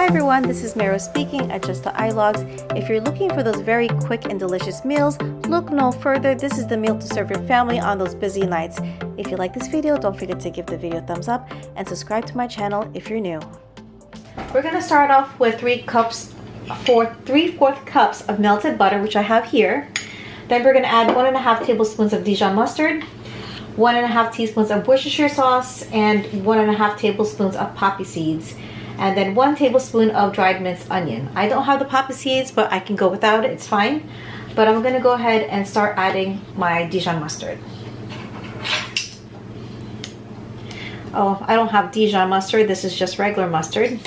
everyone, this is Mero speaking at Just the iLogs. If you're looking for those very quick and delicious meals, look no further. This is the meal to serve your family on those busy nights. If you like this video, don't forget to give the video a thumbs up and subscribe to my channel if you're new. We're going to start off with 3/4 cups of melted butter, which I have here. Then we're going to add 1.5 tablespoons of Dijon mustard, 1.5 teaspoons of Worcestershire sauce, and 1.5 tablespoons of poppy seeds. And then 1 tablespoon of dried minced onion. I don't have the poppy seeds, but I can go without it, it's fine. But I'm gonna go ahead and start adding my Dijon mustard. Oh, I don't have Dijon mustard, this is just regular mustard.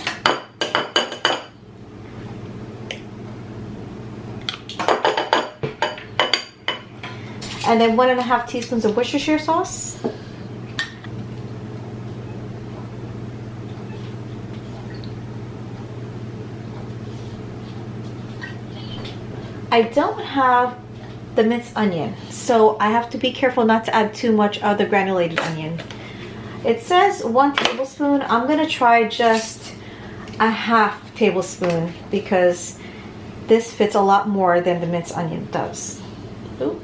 And then 1.5 teaspoons of Worcestershire sauce. I don't have the minced onion, so I have to be careful not to add too much of the granulated onion. It says 1 tablespoon. I'm gonna try just a half tablespoon because this fits a lot more than the minced onion does. Ooh.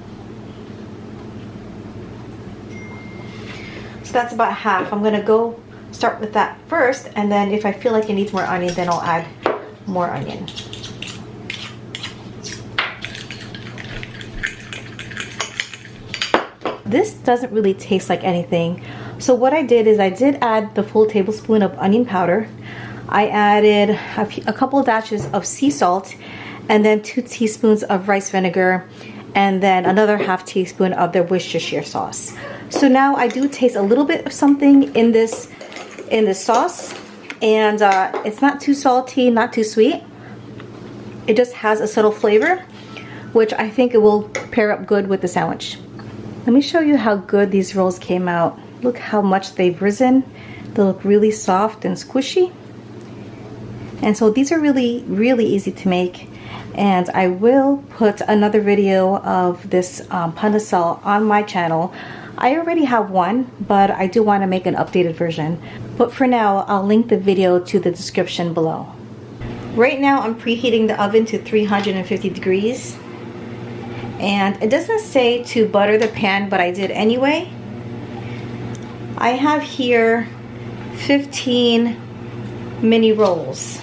So that's about half. I'm gonna go start with that first, and then if I feel like it needs more onion, then I'll add more onion. This doesn't really taste like anything. So what I did is I did add the full tablespoon of onion powder. I added a couple of dashes of sea salt, and then 2 teaspoons of rice vinegar, and then another half teaspoon of the Worcestershire sauce. So now I do taste a little bit of something in this sauce, and it's not too salty, not too sweet. It just has a subtle flavor, which I think it will pair up good with the sandwich. Let me show you how good these rolls came out. Look how much they've risen. They look really soft and squishy. And so these are really, really easy to make. And I will put another video of this pandesal on my channel. I already have one, but I do want to make an updated version. But for now, I'll link the video to the description below. Right now, I'm preheating the oven to 350 degrees. And it doesn't say to butter the pan, but I did anyway. I have here 15 mini rolls.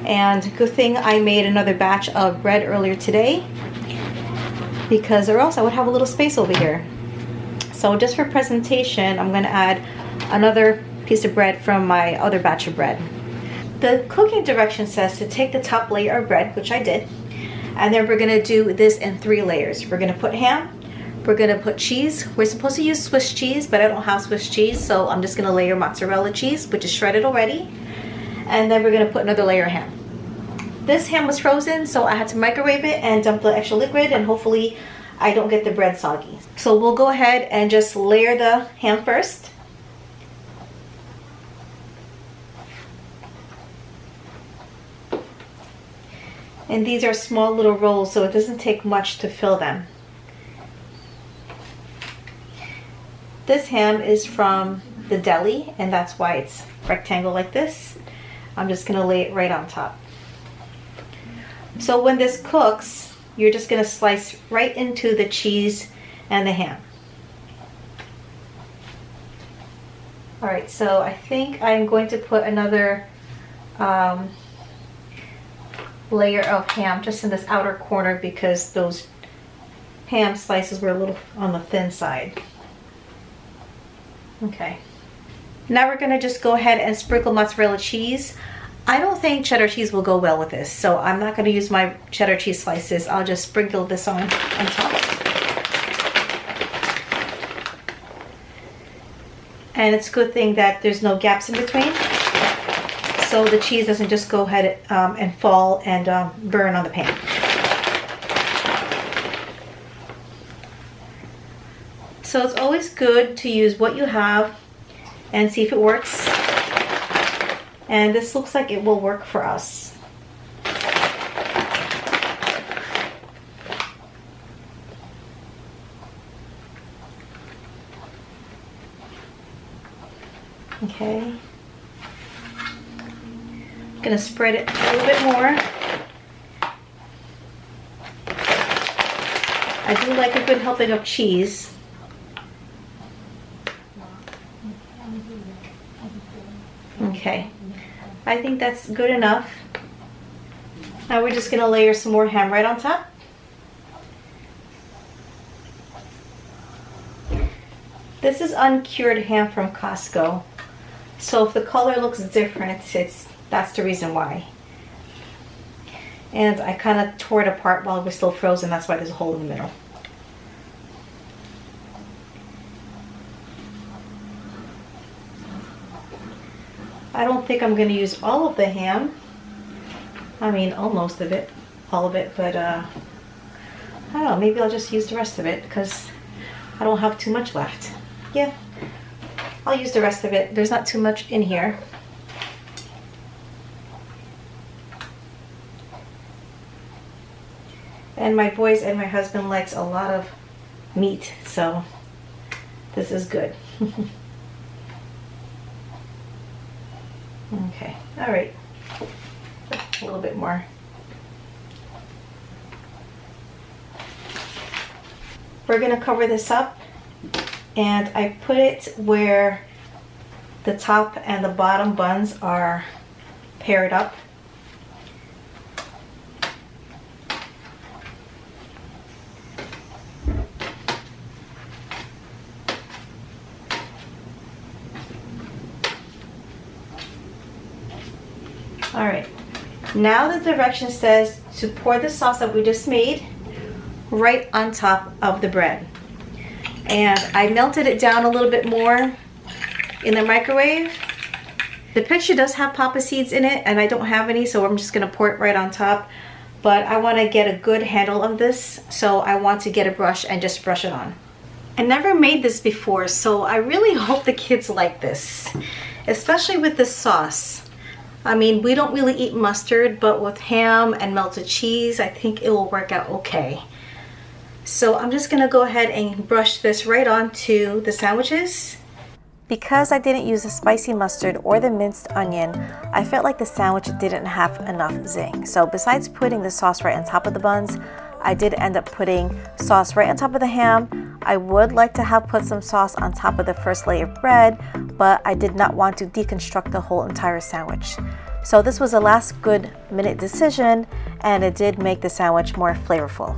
And good thing I made another batch of bread earlier today, because or else I would have a little space over here. So just for presentation, I'm going to add another piece of bread from my other batch of bread. The cooking direction says to take the top layer of bread, which I did. And then we're gonna do this in 3 layers. We're gonna put ham, we're gonna put cheese. We're supposed to use Swiss cheese, but I don't have Swiss cheese, so I'm just gonna layer mozzarella cheese, which is shredded already. And then we're gonna put another layer of ham. This ham was frozen, so I had to microwave it and dump the extra liquid, and hopefully I don't get the bread soggy. So we'll go ahead and just layer the ham first. And these are small little rolls, so it doesn't take much to fill them. This ham is from the deli, and that's why it's rectangle like this. I'm just gonna lay it right on top. So when this cooks, you're just gonna slice right into the cheese and the ham. All right, so I think I'm going to put another layer of ham just in this outer corner because those ham slices were a little on the thin side. Okay. Now we're gonna just go ahead and sprinkle mozzarella cheese. I don't think cheddar cheese will go well with this, so I'm not gonna use my cheddar cheese slices. I'll just sprinkle this on top. And it's a good thing that there's no gaps in between, so the cheese doesn't just go ahead and fall and burn on the pan. So it's always good to use what you have and see if it works. And this looks like it will work for us. Okay. Gonna spread it a little bit more. I do like a good helping of cheese. Okay, I think that's good enough. Now we're just gonna layer some more ham right on top. This is uncured ham from Costco. So if the color looks different, that's the reason why. And I kind of tore it apart while it was still frozen. That's why there's a hole in the middle. I don't think I'm going to use all of the ham. I mean, almost of it, all of it, but I don't know, maybe I'll just use the rest of it because I don't have too much left. Yeah, I'll use the rest of it. There's not too much in here. And my boys and my husband likes a lot of meat, so this is good. Okay, all right, a little bit more. We're gonna cover this up, and I put it where the top and the bottom buns are paired up. All right, now the direction says to pour the sauce that we just made right on top of the bread. And I melted it down a little bit more in the microwave. The picture does have papa seeds in it and I don't have any, so I'm just gonna pour it right on top. But I wanna get a good handle of this, so I want to get a brush and just brush it on. I never made this before, so I really hope the kids like this, especially with this sauce. I mean, we don't really eat mustard, but with ham and melted cheese, I think it will work out okay. So I'm just gonna go ahead and brush this right onto the sandwiches. Because I didn't use the spicy mustard or the minced onion, I felt like the sandwich didn't have enough zing. So besides putting the sauce right on top of the buns, I did end up putting sauce right on top of the ham. I would like to have put some sauce on top of the first layer of bread, but I did not want to deconstruct the whole entire sandwich. So this was a last good minute decision, and it did make the sandwich more flavorful.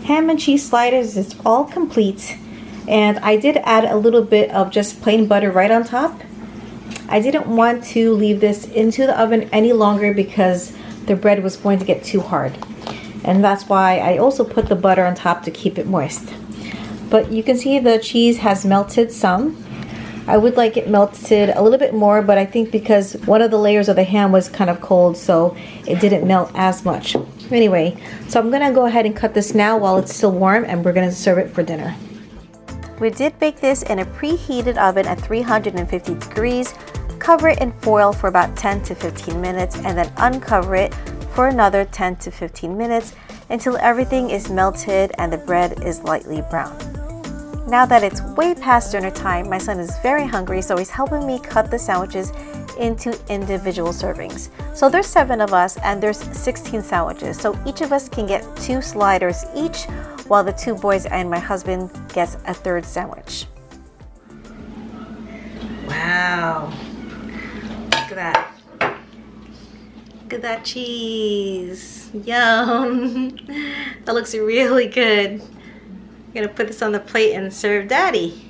Ham and cheese sliders is all complete, and I did add a little bit of just plain butter right on top. I didn't want to leave this into the oven any longer because the bread was going to get too hard, and that's why I also put the butter on top to keep it moist. But you can see the cheese has melted some. I would like it melted a little bit more, but I think because one of the layers of the ham was kind of cold, so it didn't melt as much. Anyway, so I'm gonna go ahead and cut this now while it's still warm, and we're gonna serve it for dinner. We did bake this in a preheated oven at 350 degrees. Cover it in foil for about 10 to 15 minutes and then uncover it for another 10 to 15 minutes until everything is melted and the bread is lightly brown. Now that it's way past dinner time, my son is very hungry, so he's helping me cut the sandwiches into individual servings. So there's 7 of us and there's 16 sandwiches. So each of us can get 2 sliders each, while the 2 boys and my husband gets a 3rd sandwich. Wow. Look at that. Look at that cheese. Yum. That looks really good. I'm gonna put this on the plate and serve Daddy.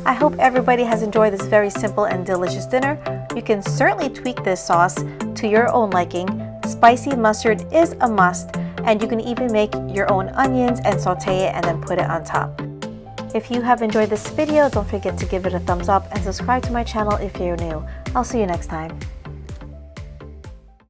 I hope everybody has enjoyed this very simple and delicious dinner. You can certainly tweak this sauce to your own liking. Spicy mustard is a must, and you can even make your own onions and saute it and then put it on top. If you have enjoyed this video, don't forget to give it a thumbs up and subscribe to my channel if you're new. I'll see you next time.